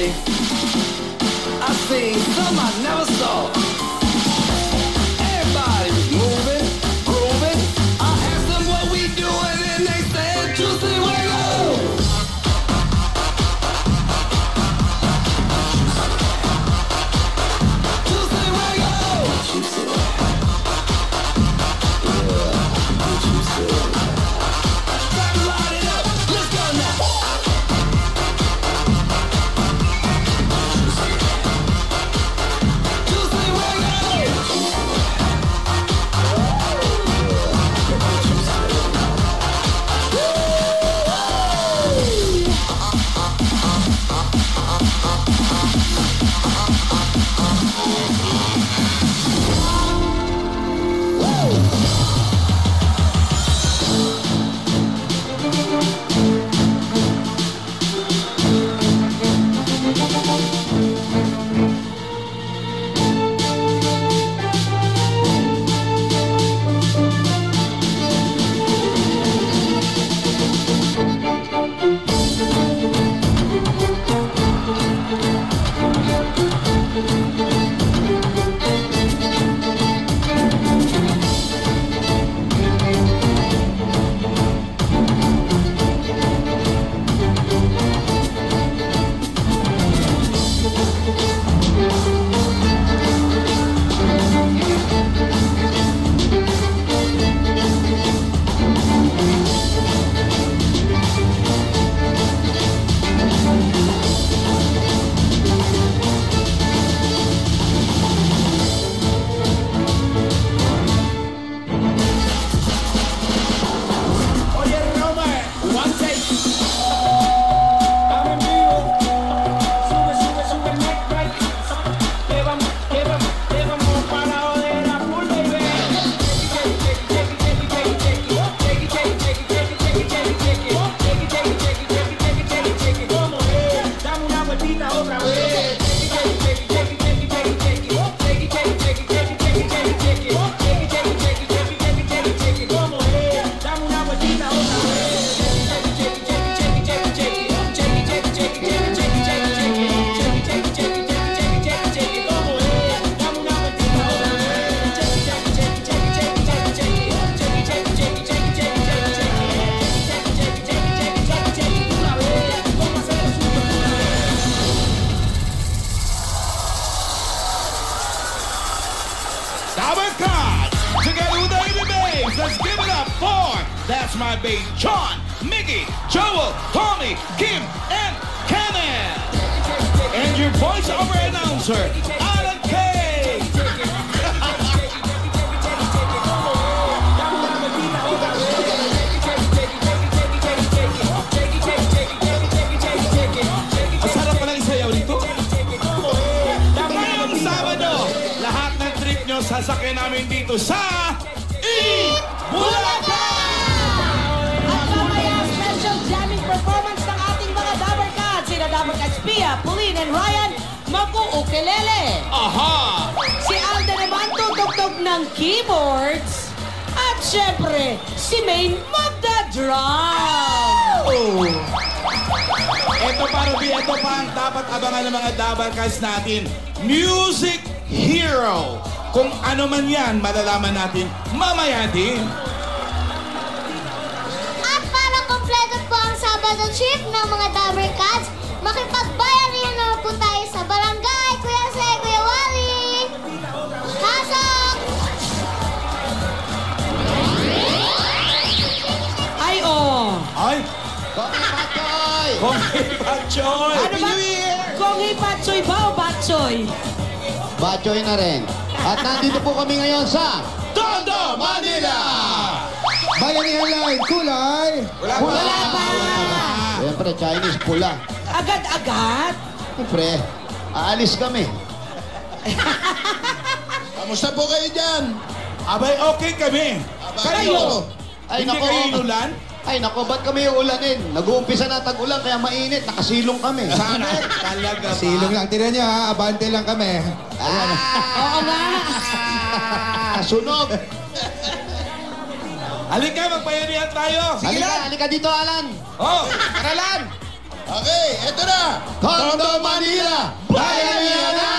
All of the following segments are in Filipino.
day, I seen some I never saw. Everybody was moving, grooving. I asked them what we doing, and they said, Juicy Wiggle. Juicy Wiggle. Juicy Wiggle. That's my babe, John, Mickey, Joel, Tommy, Kim, and Kenneth. And your voice-over announcer, Alan K. Ang sarap pala isayaw dito. Ngayong Sabado, lahat ng trip nyo sasakyan namin dito sa Bulacan! Performance ng ating mga Dabber Cats, sina Dabber Cats Pia, Pauline, and Ryan, mag-uukelele. Aha! Si Alden naman tutugtog ng keyboards. At syempre, si Maine magda-drum. Oh! Ito pa, Ruby, ito pa ang dapat abangan ng mga Dabber Cats natin. Music Hero. Kung ano man yan, malalaman natin mamaya din. Sabado trip ng mga Dabber Cats, makipagbayan rin na po tayo sa barangay. Kuya Se, Kuya Wally! Pasok! Ay, oh! Ay! Kongi Patchoy! Kongi Patchoy! Ano ba? Kongi Patchoy ba o Batchoy? Patchoy na rin. At nandito po kami ngayon sa Tondo, Manila! Bayanihan Line, kulay! Wala pa! Siyempre, Chinese pula. Agad-agad? Siyempre, aalis kami. Kamusta po kayo dyan? Abay, okay kami. Kayo? Ay, Hindi nako. kayo inulan? Ay, nako, ba't kami ulanin? Nag-uumpisa na tag-ulan, kaya mainit. Nakasilong kami. Sana. Talaga ba? Silong lang, tira nyo ha, abante lang kami. Oo nga. Sunog! Halika, magpayanihan tayo. Halika dito, Alan. Oh, Karalan! Okay, eto na. Tondo, Manila. Bayanihan na!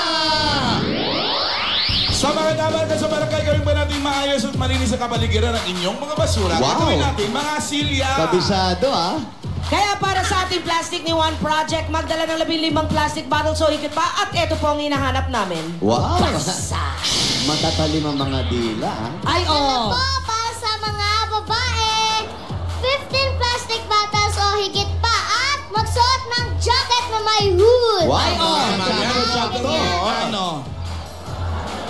Sa mga dapat ka sa barangay, gawin ba natin maayos at malinis sa kapaligiran ng inyong mga basura? Wow. Gawin natin mga silya. Kabisado, ah. Kaya para sa ating Plastic ni One Project, magdala ng 15 plastic bottles o higit pa at ito po ang hinahanap namin. Wow. Basa. Matatalim ang mga dila, ah. Ay, Ano oh. po, para sa mga babae, 15 plastic bottles o higit pa at magsuot ng jacket na may hood. Wow. Ay, oh. Sakto. Ano?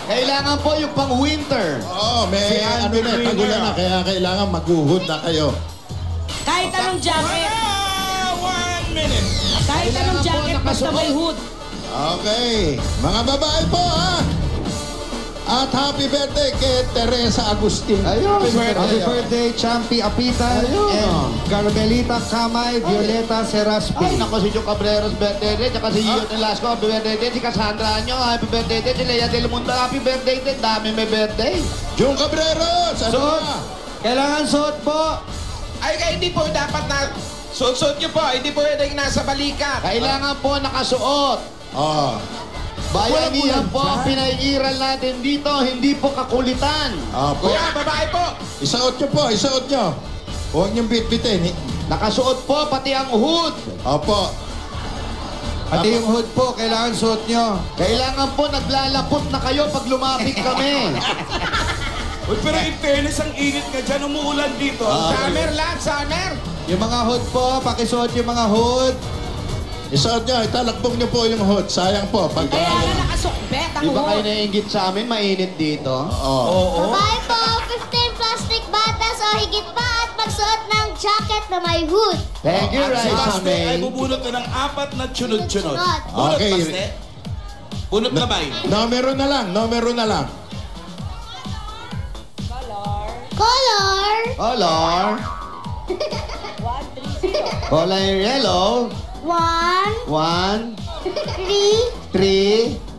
Kailangan po yung pang-winter. Oo, may Si ano Andrew na, Greener. tagulan na, kaya kailangan maghuhod na kayo. Kahit anong jacket. 1 minute. Kahit anong jacket basta may hood. Okay, mga babae po, ha? At happy birthday kay Teresa Agustin. Ayun. Happy birthday. Champi Apitan Ayun. and Carmelita Kamay, Violeta Seraspi. Ay, naku, si Joe Cabreros birthday din, tsaka si Gio Telasco, happy birthday din, si Cassandra Anyo, happy birthday din, si Lea Del Mundo, happy birthday din, dami may birthday. Jung Cabreros, ano Suot! ba? Kailangan suot po! Ay, kaya hindi po dapat na... Suot-suot nyo po, hindi po pwedeng nasa balikat. Kailangan po nakasuot. Oh, Bayanihan po ang pinaiiral natin dito, hindi po kakulitan. opo. Kuya, babae po. Isuot nyo po, isuot nyo. Huwag niyong bit-bitin. Nakasuot po pati ang hood. Opo. Pati yung hood po, kailangan suot nyo. Kailangan po naglalapot na kayo pag lumapit kami. Uy, pero in fairness, ang init nga dyan, umuulan dito. Summer lang, summer. Yung mga hood po, pakisuot yung mga hood. Isuot nyo, italakbong nyo po yung hood. Sayang po. Pag Kaya nga nakasukbet ang Di ba kayo hood. naiingit sa amin, mainit dito? Oo. Babae po, 15 plastic bottles o higit pa at magsuot ng jacket na may hood. Thank you, At si Raisa Baste ay May. bubunot na ng 4 na tsunod-tsunod. Tsunod. Bunot, Okay. Baste. Bunot na bay. Numero na lang, numero na lang. Color. Color. Color yellow. 1, 1, 3, 3,